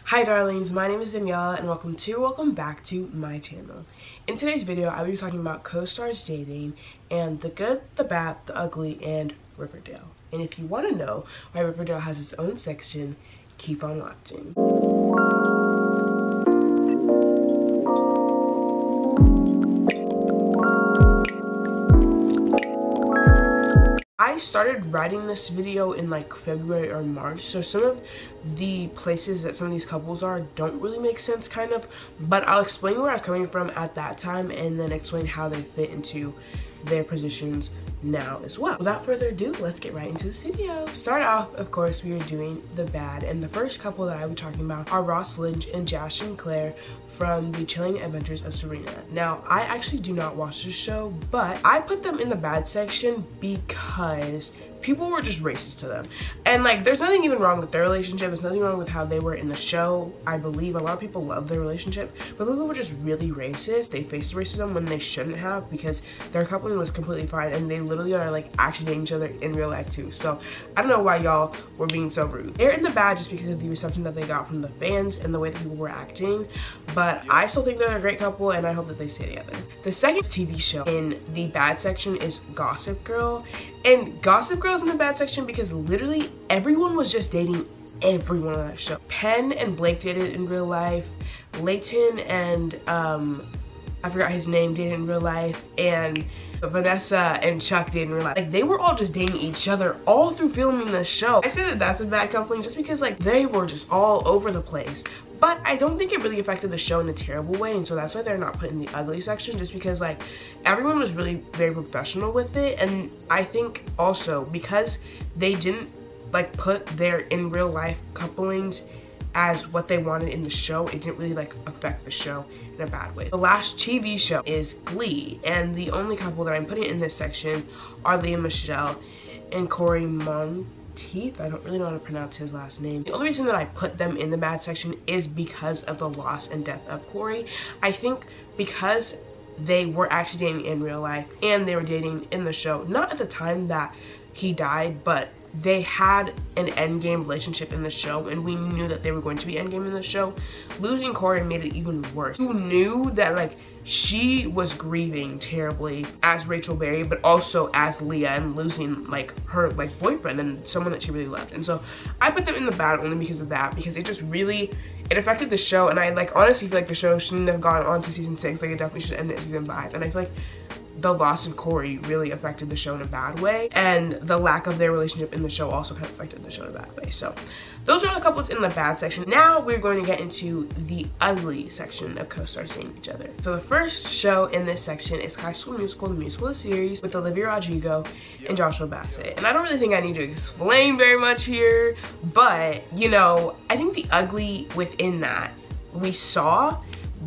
Hi darlings, my name is Daniela and welcome back to my channel. In today's video, I will be talking about co-stars dating and the good, the bad, the ugly, and Riverdale. And if you want to know why Riverdale has its own section, keep on watching. I started writing this video in like February or March, so some of the places that some of these couples are don't really make sense kind of, but I'll explain where I was coming from at that time and then explain how they fit into their positions now as well. Without further ado, let's get right into this video. Start off, of course, we are doing the bad, and the first couple that I'll be talking about are Ross Lynch and Josh and Claire from The Chilling Adventures of Serena. Now, I actually do not watch this show, but I put them in the bad section because people were just racist to them. And like, there's nothing even wrong with their relationship. There's nothing wrong with how they were in the show. I believe a lot of people love their relationship, but people were just really racist. They faced racism when they shouldn't have, because their coupling was completely fine and they literally are like actually dating each other in real life too. So I don't know why y'all were being so rude. They're in the bad just because of the reception that they got from the fans and the way that people were acting, but I still think they're a great couple and I hope that they stay together. The second TV show in the bad section is Gossip Girl, and Gossip Girl's in the bad section because literally everyone was just dating everyone on that show. Penn and Blake dated in real life, Layton and I forgot his name dated in real life, and Vanessa and Chuck dated in real life. Like, they were all just dating each other all through filming the show. I say that that's a bad coupling just because like they were just all over the place, but I don't think it really affected the show in a terrible way, and so that's why they're not put in the ugly section, just because like everyone was really very professional with it. And I think also because they didn't like put their in real life couplings as what they wanted in the show, it didn't really like affect the show in a bad way. The last TV show is Glee, and the only couple that I'm putting in this section are Leah Michelle and Corey Monteith. I don't really know how to pronounce his last name. The only reason that I put them in the bad section is because of the loss and death of Corey. I think because they were actually dating in real life and they were dating in the show, not at the time that he died, but they had an endgame relationship in the show, and we knew that they were going to be endgame in the show. Losing Corey made it even worse. You knew that like she was grieving terribly as Rachel Berry, but also as Leah, and losing like her like boyfriend and someone that she really loved. And so I put them in the bad only because of that, because it just really, it affected the show. And I like honestly feel like the show shouldn't have gone on to season 6. Like, it definitely should end at season 5. And I feel like the loss of Corey really affected the show in a bad way, and the lack of their relationship in the show also kind of affected the show in a bad way. So those are the couples in the bad section. Now we're going to get into the ugly section of co-stars dating each other. So the first show in this section is High School Musical, the musical series, with Olivia Rodrigo and Joshua Bassett. And I don't really think I need to explain very much here, but you know, I think the ugly within that we saw,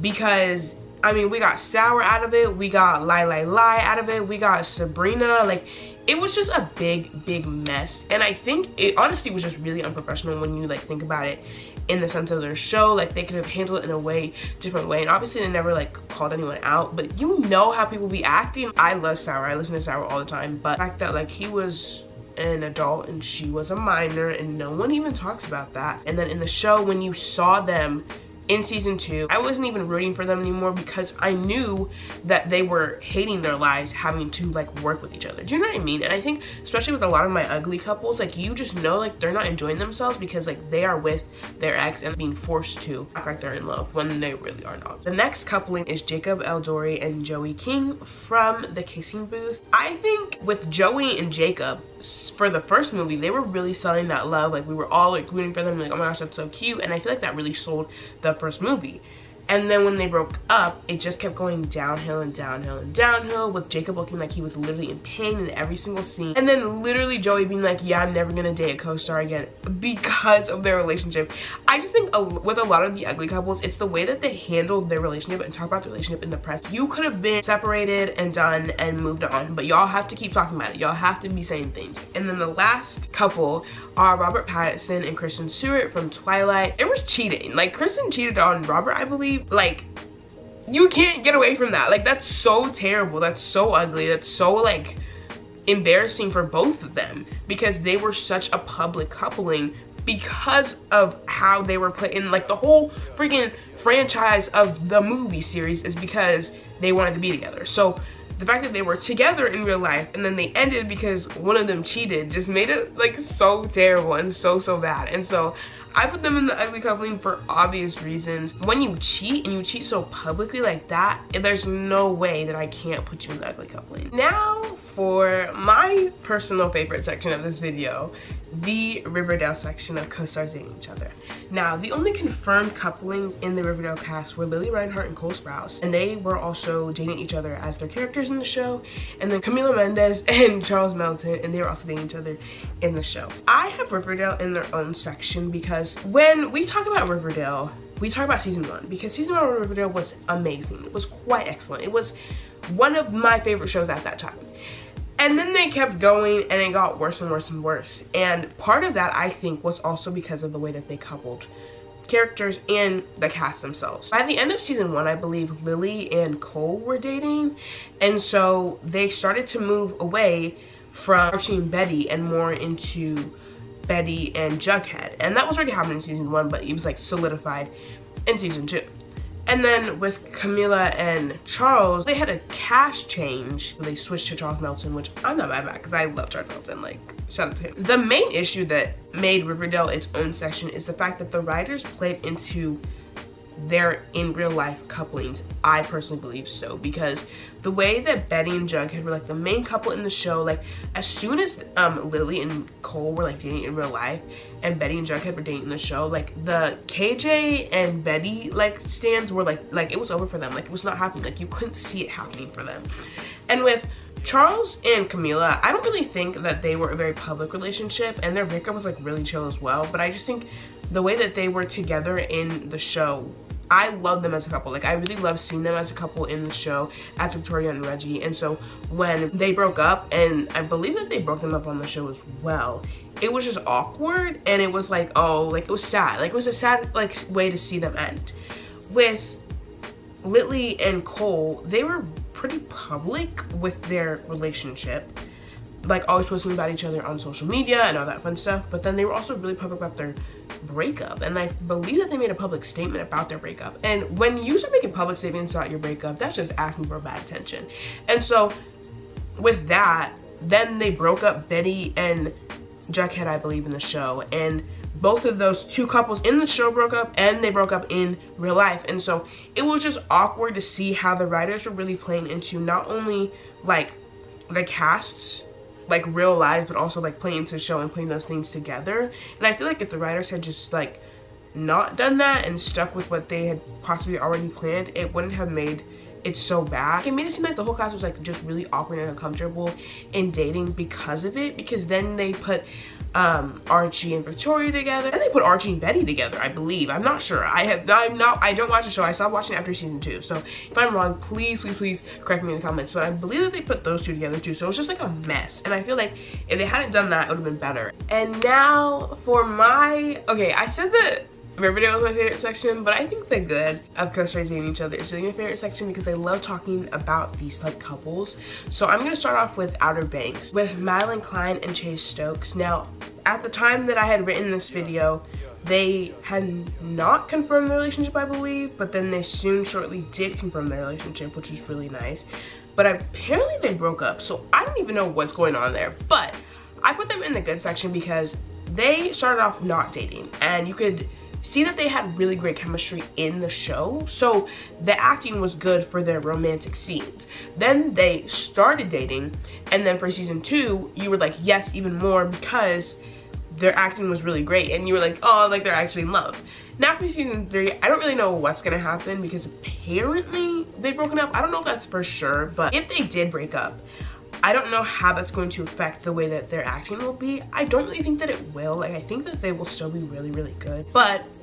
because I mean, we got Sour out of it, we got Lie Lie Lie out of it, we got Sabrina. Like, it was just a big mess, and I think it honestly was just really unprofessional when you like think about it in the sense of their show. Like, they could have handled it in a different way, and obviously they never like called anyone out, but you know how people be acting. I love Sour, I listen to Sour all the time, but the fact that like he was an adult and she was a minor and no one even talks about that. And then in the show, when you saw them in season 2, I wasn't even rooting for them anymore, because I knew that they were hating their lives having to like work with each other. Do you know what I mean? And I think especially with a lot of my ugly couples, like you just know like they're not enjoying themselves because like they are with their ex and being forced to act like they're in love when they really are not. The next coupling is Jacob Dory and Joey King from The Kissing Booth. I think with Joey and Jacob, for the first movie, they were really selling that love. Like, we were all like rooting for them, like, oh my gosh, that's so cute. And I feel like that really sold the first movie. And then when they broke up, it just kept going downhill and downhill and downhill, with Jacob looking like he was literally in pain in every single scene. And then literally Joey being like, yeah, I'm never gonna date a co-star again because of their relationship. I just think with a lot of the ugly couples, it's the way that they handled their relationship and talk about the relationship in the press. You could have been separated and done and moved on, but y'all have to keep talking about it. Y'all have to be saying things. And then the last couple are Robert Patterson and Kristen Stewart from Twilight. It was cheating. Like, Kristen cheated on Robert, I believe. Like, you can't get away from that. Like, that's so terrible, that's so ugly, that's so like embarrassing for both of them, because they were such a public coupling because of how they were put in, like, the whole freaking franchise of the movie series is because they wanted to be together. So the fact that they were together in real life and then they ended because one of them cheated just made it like so terrible and so bad. And so I put them in the ugly coupling for obvious reasons. When you cheat and you cheat so publicly like that, there's no way that I can't put you in the ugly coupling. Now for my personal favorite section of this video, the Riverdale section of co-stars dating each other. Now, the only confirmed couplings in the Riverdale cast were Lily Reinhart and Cole Sprouse, and they were also dating each other as their characters in the show. And then Camila Mendes and Charles Melton, and they were also dating each other in the show. I have Riverdale in their own section because when we talk about Riverdale, we talk about season 1, because season 1 of Riverdale was amazing. It was quite excellent. It was one of my favorite shows at that time. And then they kept going and it got worse and worse and worse. And part of that, I think, was also because of the way that they coupled characters and the cast themselves. By the end of season 1, I believe Lily and Cole were dating. And so they started to move away from Archie and Betty and more into Betty and Jughead. And that was already happening in season 1, but it was like solidified in season 2. And then with Camila and Charles, they had a cast change. They switched to Charles Melton, which I'm not mad at because I love Charles Melton, like, shout out to him. The main issue that made Riverdale its own section is the fact that the writers played into their in real life couplings. I personally believe so, because the way that Betty and Jughead were like the main couple in the show, like as soon as Lily and Cole were like dating in real life and Betty and Jughead were dating in the show, like the KJ and Betty like stands were like it was over for them. Like it was not happening. Like you couldn't see it happening for them. And with Charles and Camila, I don't really think that they were a very public relationship, and their breakup was like really chill as well. But I just think the way that they were together in the show, I love them as a couple. Like I really love seeing them as a couple in the show as Victoria and Reggie. And so when they broke up, and I believe that they broke them up on the show as well, it was just awkward, and it was like, oh, like it was sad. Like it was a sad like way to see them end. With Lily and Cole, they were pretty public with their relationship, like always posting about each other on social media and all that fun stuff. But then they were also really public about their breakup, and I believe that they made a public statement about their breakup. And when you start making public statements about your breakup, that's just asking for bad attention. And so with that, then they broke up, Betty and Jughead, I believe, in the show, and both of those two couples in the show broke up, and they broke up in real life. And so it was just awkward to see how the writers were really playing into not only like the casts, like real lives, but also like playing into the show and putting those things together. And I feel like if the writers had just like not done that and stuck with what they had possibly already planned, it wouldn't have made it so bad. It made it seem like the whole cast was like just really awkward and uncomfortable in dating because of it, because then they put Archie and Victoria together, and they put Archie and Betty together, I believe. I'm not sure. I don't watch the show. I stopped watching after season 2. So if I'm wrong, please correct me in the comments. But I believe that they put those two together too. So it was just like a mess. And I feel like if they hadn't done that, it would have been better. And now for my, okay, I said that Riverdale was my favorite section, but I think the good of co-stars dating each other is really my favorite section because I love talking about these like couples. So I'm gonna start off with Outer Banks with Madeline Klein and Chase Stokes. Now, at the time that I had written this video, they had not confirmed their relationship, I believe, but then they shortly did confirm their relationship, which was really nice. But apparently they broke up, so I don't even know what's going on there. But I put them in the good section because they started off not dating, and you could see that they had really great chemistry in the show, so the acting was good for their romantic scenes. Then they started dating, and then for season 2, you were like, yes, even more, because their acting was really great, and you were like, oh, like they're actually in love. Now for season 3, I don't really know what's gonna happen because apparently they've broken up. I don't know if that's for sure, but if they did break up, I don't know how that's going to affect the way that their acting will be. I don't really think that it will. Like, I think that they will still be really, really good, but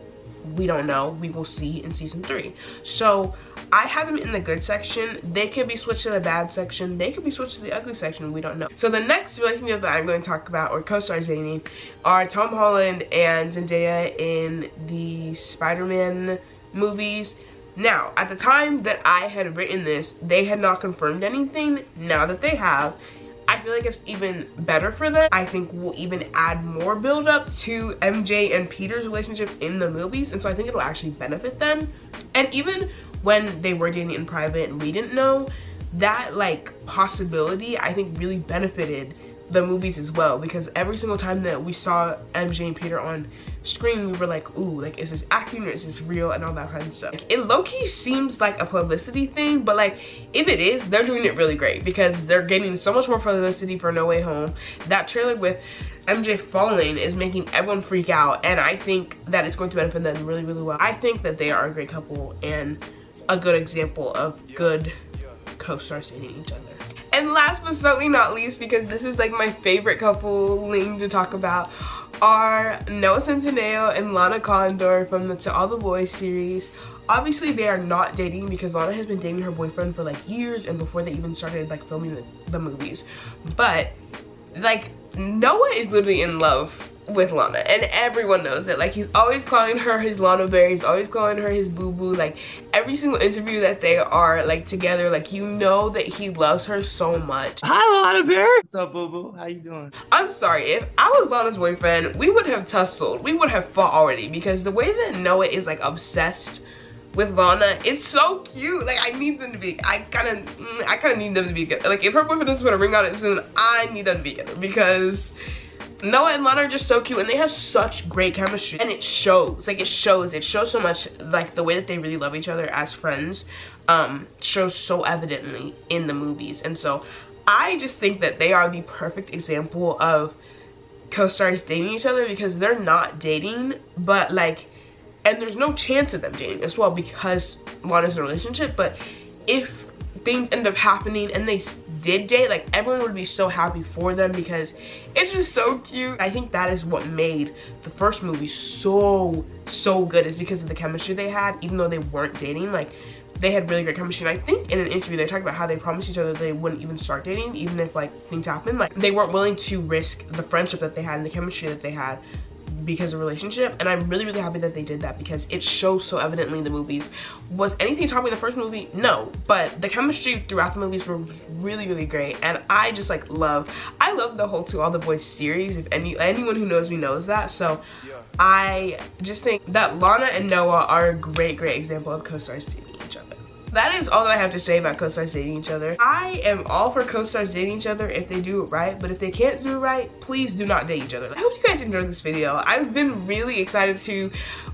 we don't know. We will see in season 3. So I have them in the good section. They could be switched to the bad section. They could be switched to the ugly section. We don't know. So the next relationship that I'm going to talk about, or co-stars dating, are Tom Holland and Zendaya in the Spider-Man movies. Now, at the time that I had written this, they had not confirmed anything. Now that they have, I feel like it's even better for them. I think we'll even add more build up to MJ and Peter's relationship in the movies, and so I think it'll actually benefit them. And even when they were dating in private and we didn't know, that like possibility I think really benefited the movies as well, because every single time that we saw MJ and Peter on screen, we were like, ooh, like, is this acting or is this real, and all that kind of stuff. Like, it low-key seems like a publicity thing, but like, if it is, they're doing it really great because they're getting so much more publicity for No Way Home. That trailer with MJ falling is making everyone freak out, and I think that it's going to benefit them really, really well. I think that they are a great couple and a good example of good co-stars dating each other. And last but certainly not least, because this is like my favorite coupling to talk about, are Noah Centeno and Lana Condor from the To All the Boys series. Obviously they are not dating because Lana has been dating her boyfriend for like years and before they even started like filming the movies. But like Noah is literally in love with Lana, and everyone knows it. Like, he's always calling her his Lana Bear, he's always calling her his boo boo. Like, every single interview that they are like together, like, you know that he loves her so much. Hi, Lana Bear. What's up, boo boo? How you doing? I'm sorry, if I was Lana's boyfriend, we would have tussled, we would have fought already, because the way that Noah is like obsessed with Lana, it's so cute. Like, I need them to be, I kind of need them to be good. Like, if her boyfriend doesn't put a ring on it soon, I need them to be together, because Noah and Lana are just so cute and they have such great chemistry, and it shows. Like, it shows so much. Like, the way that they really love each other as friends shows so evidently in the movies. And so I just think that they are the perfect example of co-stars dating each other, because they're not dating, but like, and there's no chance of them dating as well because Lana's in a relationship. But if things end up happening and they did date, like, everyone would be so happy for them because it's just so cute. I think that is what made the first movie so good, is because of the chemistry they had. Even though they weren't dating, like, they had really great chemistry. And I think in an interview they talked about how they promised each other they wouldn't even start dating even if like things happened. Like, they weren't willing to risk the friendship that they had and the chemistry that they had because of relationship. And I'm really, really happy that they did that because it shows so evidently in the movies. Was anything topping the first movie? No, but the chemistry throughout the movies were really, really great. And I just like I love the whole To All the Boys series. If anyone who knows me knows that. So I just think that Lana and Noah are a great example of co-stars dating each other. That is all that I have to say about co-stars dating each other. I am all for co-stars dating each other if they do it right, but if they can't do it right, please do not date each other. I hope you guys enjoyed this video. I've been really excited to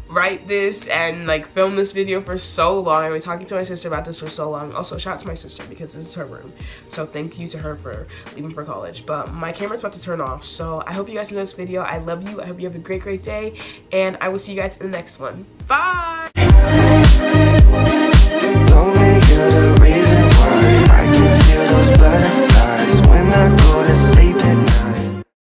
write this and like film this video for so long. I've been talking to my sister about this for so long. Also, shout out to my sister because this is her room. So thank you to her for leaving for college. But my camera's about to turn off. So I hope you guys enjoyed this video. I love you. I hope you have a great day. And I will see you guys in the next one. Bye!